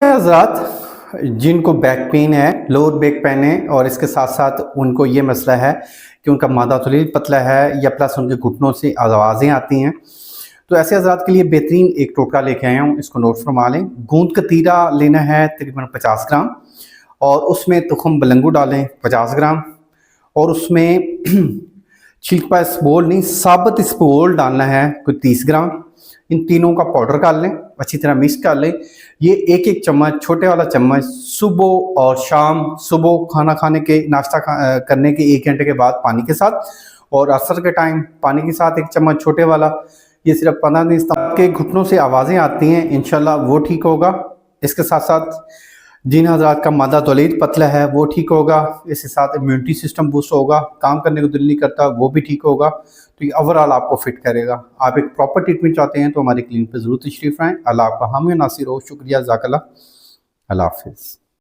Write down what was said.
हज़रात जिनको back pain है, lower back pain है और इसके साथ साथ उनको ये मसला है कि उनका मादा तलील पतला है या प्लस उनके घुटनों से आवाज़ें आती हैं, तो ऐसे हज़रात के लिए बेहतरीन एक टोटका लेके आया हूँ, इसको नोट फरमा लें। गूंद कतीरा लेना है तकरीबन 50 ग्राम और उसमें तुखम बलंगू डालें 50 ग्राम और उसमें छिलका इसबगोल नहीं, साबुत इसबगोल डालना है कोई 30 ग्राम। इन तीनों का पाउडर कर लें, अच्छी तरह मिक्स कर लें। ये एक एक चम्मच, छोटे वाला चम्मच सुबह और शाम, सुबह खाना खाने के नाश्ता करने के 1 घंटे के बाद पानी के साथ और असर के टाइम पानी के साथ 1 चम्मच छोटे वाला। ये सिर्फ 15 दिन इस्तेमाल के घुटनों से आवाज़ें आती हैं, इंशाल्लाह वो ठीक होगा। इसके साथ साथ जिन हज़रात का मादा तौलीद पतला है वो ठीक होगा, इसके साथ इम्यूनिटी सिस्टम बूस्ट होगा, काम करने को दिल नहीं करता वो भी ठीक होगा। तो ये ओवरऑल आपको फिट करेगा। आप एक प्रॉपर ट्रीटमेंट चाहते हैं तो हमारी क्लिनिक पे ज़रूर तशरीफ़ आएँ। अल्लाह आपका हामी नासिर हो। शुक्रिया, ज़ाकल्लाह। अल्लाह हाफ़िज़।